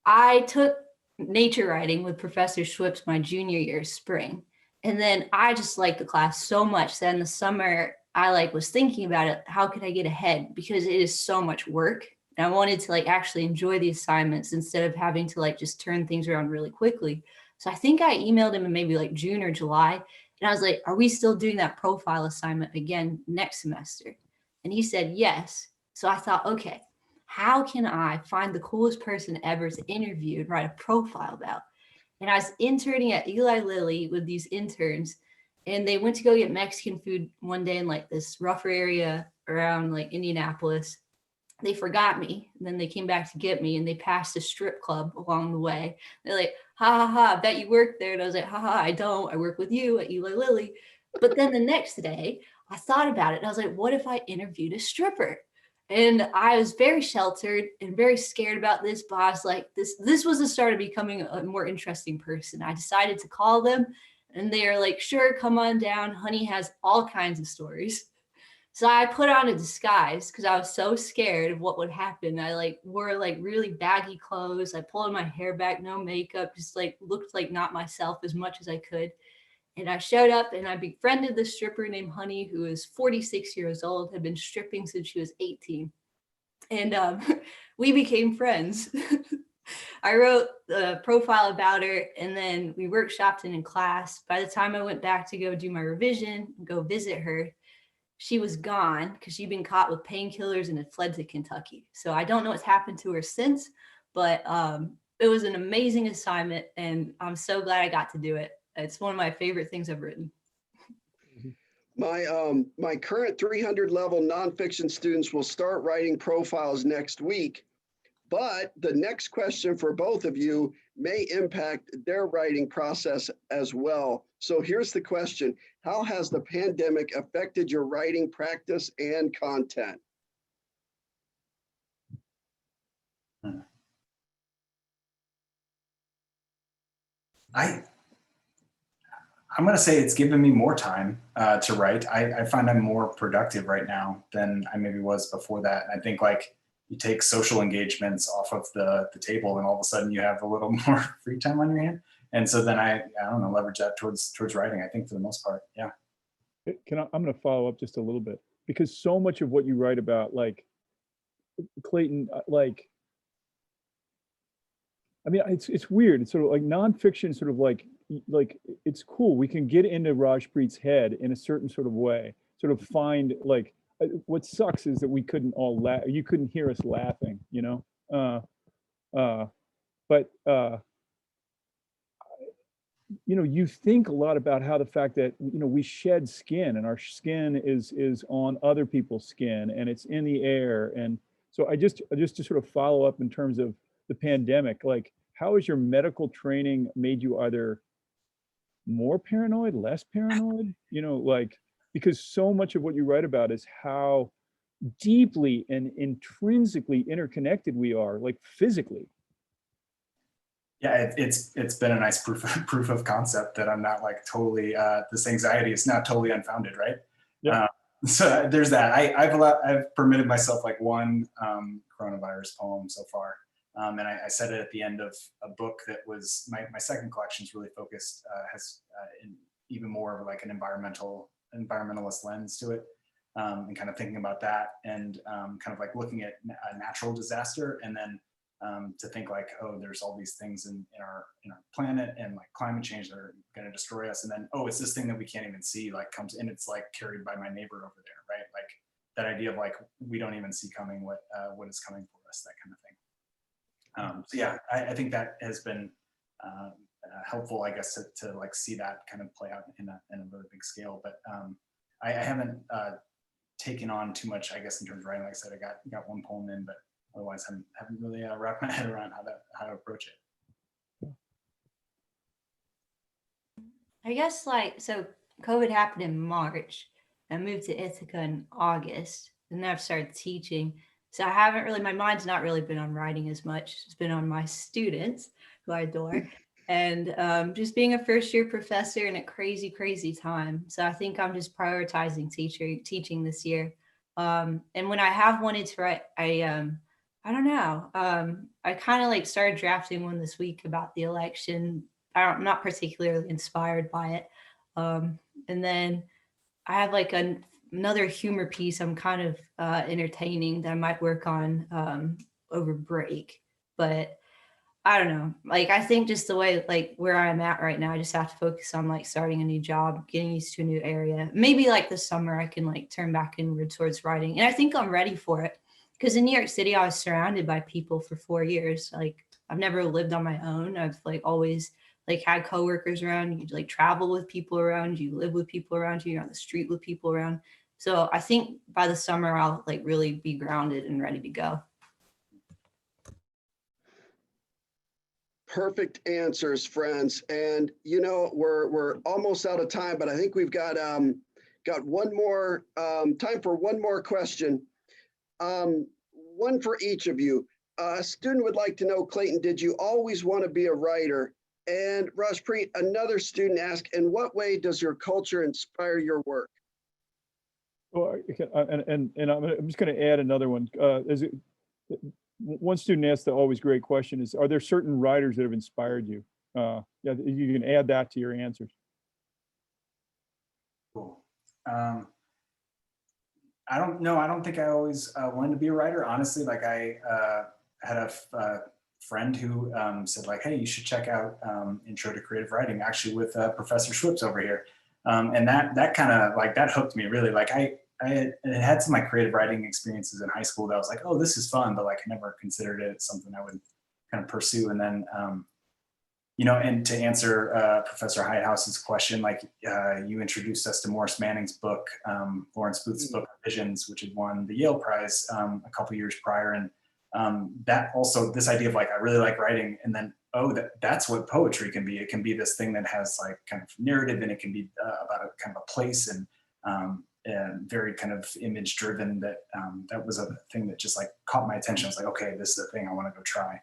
I took nature writing with Professor Schwipps my junior year spring. And then I just liked the class so much that in the summer, I like was thinking about it. How could I get ahead? Because it is so much work. And I wanted to like actually enjoy the assignments instead of having to like just turn things around really quickly. So I think I emailed him in maybe like June or July. And I was like, are we still doing that profile assignment again next semester? And he said, yes. So I thought, okay, how can I find the coolest person ever to interview and write a profile about? And I was interning at Eli Lilly with these interns, and they went to go get Mexican food one day in like this rougher area around like Indianapolis. They forgot me, and then they came back to get me, and they passed a strip club along the way. They're like, ha ha ha, I bet you work there. And I was like, ha ha, I don't. I work with you at Eli Lilly. But then the next day, I thought about it, and I was like, what if I interviewed a stripper? And I was very sheltered and very scared about this, but I was like, this was the start of becoming a more interesting person. I decided to call them, and they're like, sure, come on down. Honey has all kinds of stories. So I put on a disguise because I was so scared of what would happen. I like wore like really baggy clothes. I pulled my hair back, no makeup, just like looked like not myself as much as I could. And I showed up and I befriended this stripper named Honey, who is 46 years old, had been stripping since she was 18. And we became friends. I wrote a profile about her, and then we workshopped it in class. By the time I went back to go do my revision, go visit her, she was gone because she'd been caught with painkillers and had fled to Kentucky. So I don't know what's happened to her since, but it was an amazing assignment, and I'm so glad I got to do it. It's one of my favorite things I've written. My current 300 level nonfiction students will start writing profiles next week, but the next question for both of you may impact their writing process as well. So here's the question: how has the pandemic affected your writing practice and content? I'm going to say it's given me more time to write. I find I'm more productive right now than I maybe was before that. I think like you take social engagements off of the table, and all of a sudden you have a little more free time on your hand. And so then I don't know, leverage that towards writing, I think, for the most part. Yeah. I'm going to follow up just a little bit, because so much of what you write about, like Clayton, like, I mean, it's weird. It's sort of like nonfiction, sort of like it's cool. We can get into Rajpreet's head in a certain sort of way, sort of find like, what sucks is that we couldn't all laugh. You couldn't hear us laughing, you know? But you know, you think a lot about how the fact that, you know, we shed skin, and our skin is on other people's skin, and it's in the air. And so I just to sort of follow up in terms of the pandemic, like, how has your medical training made you either more paranoid, less paranoid? You know, like, because so much of what you write about is how deeply and intrinsically interconnected we are, like physically. Yeah, it's been a nice proof of concept that I'm not like totally this anxiety is not totally unfounded, right? Yeah. So there's that. I've permitted myself like one coronavirus poem so far, and I said it at the end of a book that was my second collection is really focused has in even more of like an environmentalist lens to it, and kind of thinking about that, and kind of like looking at a natural disaster, and then to think like, oh, there's all these things in our planet and like climate change that are going to destroy us, and then, oh, it's this thing that we can't even see, like comes and it's like carried by my neighbor over there, right? Like that idea of like we don't even see coming what is coming for us, that kind of thing. So yeah, I think that has been helpful, I guess, to like see that kind of play out in a really big scale. But I haven't taken on too much, I guess, in terms of writing. Like I said, I got one poem in, but otherwise haven't really wrapped my head around how to approach it. I guess like, so COVID happened in March. I moved to Ithaca in August, and then I've started teaching. So I haven't really, my mind's not really been on writing as much. It's been on my students, who I adore, and just being a first year professor in a crazy, crazy time. So I think I'm just prioritizing teaching this year. And when I have wanted to write, I don't know. I kind of like started drafting one this week about the election. I'm not particularly inspired by it. And then I have like a another humor piece I'm kind of entertaining that I might work on over break. But I don't know. Like, I think just the way, like, where I'm at right now, I just have to focus on like starting a new job, getting used to a new area. Maybe like this summer, I can like turn back inward towards writing. And I think I'm ready for it. Because in New York City, I was surrounded by people for 4 years. Like, I've never lived on my own. I've like always like had coworkers around. You like travel with people around you, live with people around you, you're on the street with people around. So I think by the summer, I'll like really be grounded and ready to go. Perfect answers, friends. And you know, we're almost out of time, but I think we've got one more time for one more question. One for each of you. A student would like to know, Clayton, did you always want to be a writer? And Rajpreet, another student asked, in what way does your culture inspire your work? Well, and I'm just going to add another one. One student asked the always great question is, are there certain writers that have inspired you? Yeah, you can add that to your answers. Cool. I don't know. I don't think I always wanted to be a writer. Honestly, like I had a friend who said like, hey, you should check out Intro to Creative Writing, actually with Professor Schwipps over here. And that kind of like, that hooked me really. Like I had some of my creative writing experiences in high school that I was like, oh, this is fun, but like I never considered it something I would kind of pursue. And then, you know, and to answer Professor Heithaus's question, like you introduced us to Morris Manning's book, Lawrence Booth's book, Visions, which had won the Yale Prize a couple years prior. And that also, this idea of like, I really like writing, and then, oh, that's what poetry can be. It can be this thing that has like kind of narrative, and it can be about a kind of a place and very kind of image driven. That was a thing that just like caught my attention. I was like, okay, this is a thing I want to go try.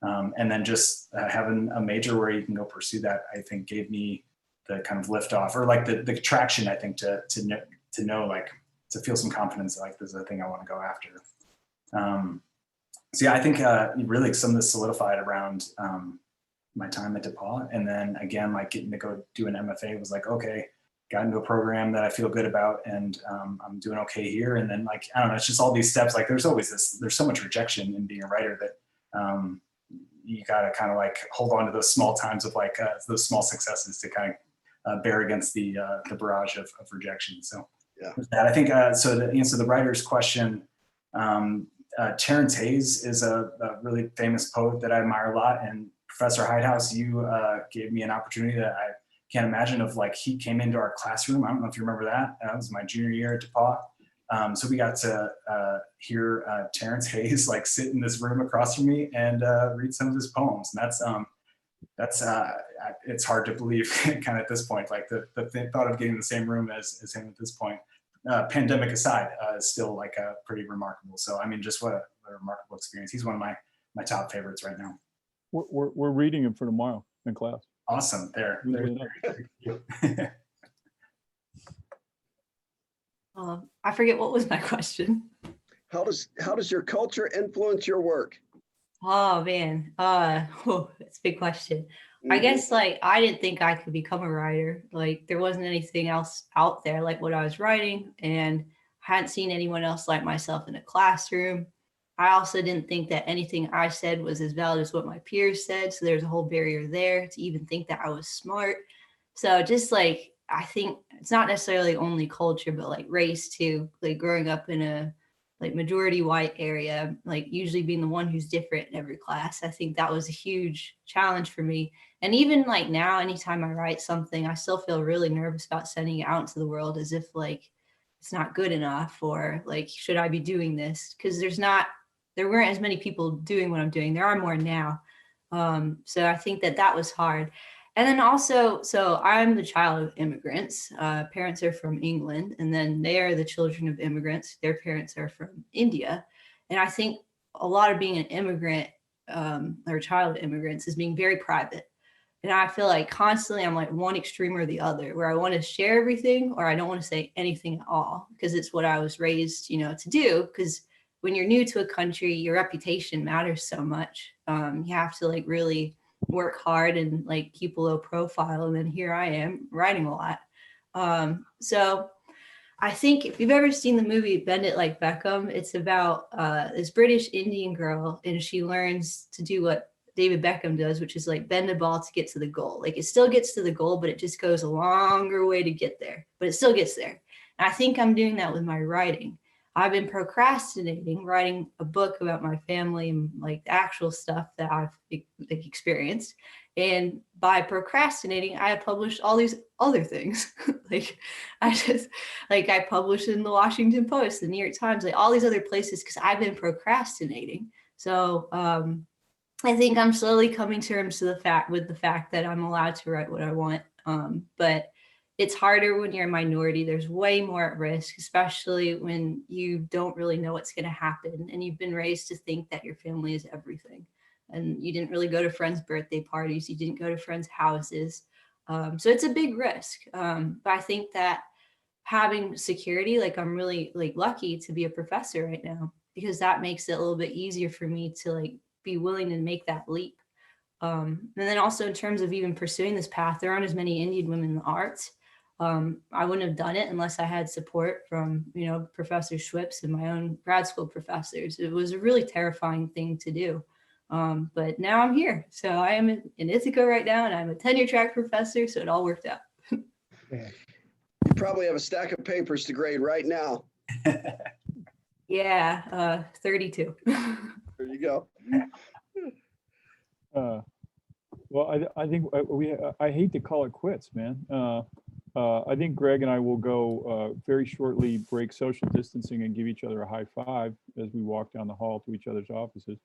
And then just having a major where you can go pursue that, I think gave me the kind of lift off, or like the traction, I think, to know, like, to feel some confidence, like this is a thing I want to go after. So yeah, I think really some of this solidified around my time at DePauw. And then again, like getting to go do an MFA was like, okay, got into a program that I feel good about, and I'm doing okay here. And then like, I don't know, it's just all these steps. Like there's so much rejection in being a writer that you gotta kind of like hold on to those small times of like those small successes to kind of bear against the barrage of rejection. So yeah, that I think, so to answer the writer's question, Terrence Hayes is a really famous poet that I admire a lot. And Professor Heithaus, you gave me an opportunity that I can't imagine of, like, he came into our classroom. I don't know if you remember that. That was my junior year at DePauw. So we got to hear Terrence Hayes like sit in this room across from me and read some of his poems. And that's it's hard to believe kind of at this point, like the thought of getting in the same room as him at this point, pandemic aside, is still like pretty remarkable. So, I mean, just what a remarkable experience. He's one of my top favorites right now. We're reading him for tomorrow in class. Awesome. There. I forget, what was my question? How does your culture influence your work? Oh man, that's a big question. I guess like I didn't think I could become a writer. Like there wasn't anything else out there like what I was writing, and I hadn't seen anyone else like myself in a classroom. I also didn't think that anything I said was as valid as what my peers said. So there's a whole barrier there to even think that I was smart. So just like, I think it's not necessarily only culture, but like race too. Like growing up in a like majority white area, like usually being the one who's different in every class. I think that was a huge challenge for me. And even like now, anytime I write something, I still feel really nervous about sending it out into the world, as if like it's not good enough, or like, should I be doing this? Because there weren't as many people doing what I'm doing. There are more now. So I think that was hard. And then also, so I'm the child of immigrants. Parents are from England, and then they are the children of immigrants. Their parents are from India. And I think a lot of being an immigrant or child of immigrants is being very private. And I feel like constantly I'm like one extreme or the other, where I want to share everything or I don't want to say anything at all, because it's what I was raised, to do. Because when you're new to a country, your reputation matters so much. You have to like really work hard and like keep a low profile. And then here I am writing a lot. So I think if you've ever seen the movie Bend It Like Beckham, it's about this British Indian girl, and she learns to do what David Beckham does, which is like bend the ball to get to the goal. Like it still gets to the goal, but it just goes a longer way to get there, but it still gets there. And I think I'm doing that with my writing. I've been procrastinating writing a book about my family and like the actual stuff that I've like experienced. And by procrastinating, I have published all these other things. Like I published in the Washington Post, the New York Times, like all these other places because I've been procrastinating. So I think I'm slowly coming to terms to with the fact that I'm allowed to write what I want. But it's harder when you're a minority. There's way more at risk, especially when you don't really know what's going to happen and you've been raised to think that your family is everything. And you didn't really go to friends' birthday parties. You didn't go to friends' houses. So it's a big risk. But I think that having security, like I'm really like lucky to be a professor right now, because that makes it a little bit easier for me to like be willing to make that leap. And then also in terms of even pursuing this path, there aren't as many Indian women in the arts. I wouldn't have done it unless I had support from, you know, Professor Schwipps and my own grad school professors. It was a really terrifying thing to do. But now I'm here. So I am in Ithaca right now, and I'm a tenure track professor. So it all worked out. You probably have a stack of papers to grade right now. Yeah, 32. There you go. Well, I think I hate to call it quits, man. I think Greg and I will go very shortly break social distancing and give each other a high five as we walk down the hall to each other's offices.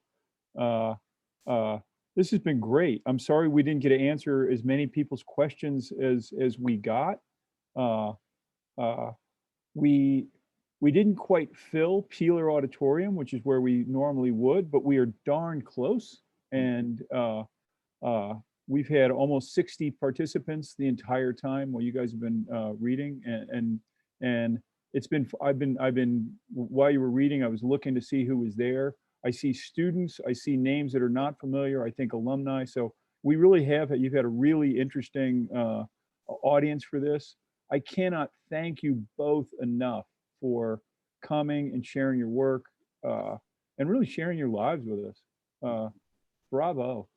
This has been great. I'm sorry we didn't get to answer as many people's questions as we got. We didn't quite fill Peeler Auditorium, which is where we normally would, but we are darn close. And we've had almost 60 participants the entire time while you guys have been reading, and it's been I've been while you were reading, I was looking to see who was there. I see students, I see names that are not familiar. I think alumni. So we really you've had a really interesting audience for this. I cannot thank you both enough for coming and sharing your work and really sharing your lives with us. Bravo.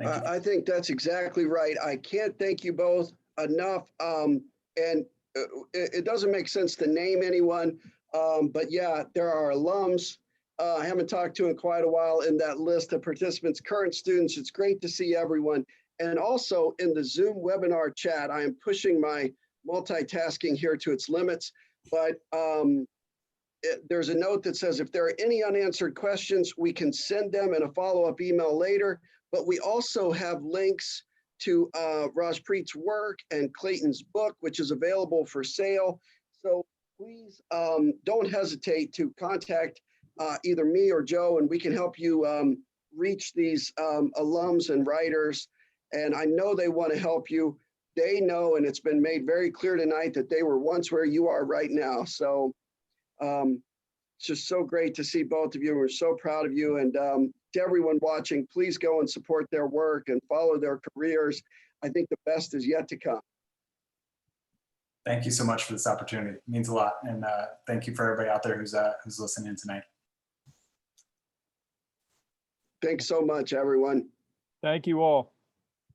I think that's exactly right. I can't thank you both enough. And it doesn't make sense to name anyone, but yeah, there are alums I haven't talked to in quite a while in that list of participants, current students. It's great to see everyone. And also in the Zoom webinar chat, I am pushing my multitasking here to its limits, but there's a note that says if there are any unanswered questions, we can send them in a follow-up email later. But we also have links to Rajpreet's work and Clayton's book, which is available for sale. So please don't hesitate to contact either me or Joe, and we can help you reach these alums and writers. And I know they want to help you. They know, and it's been made very clear tonight that they were once where you are right now. So it's just so great to see both of you. We're so proud of you. And to everyone watching, please go and support their work and follow their careers. I think the best is yet to come. Thank you so much for this opportunity. It means a lot. And thank you for everybody out there who's listening tonight. Thanks so much, everyone. Thank you all.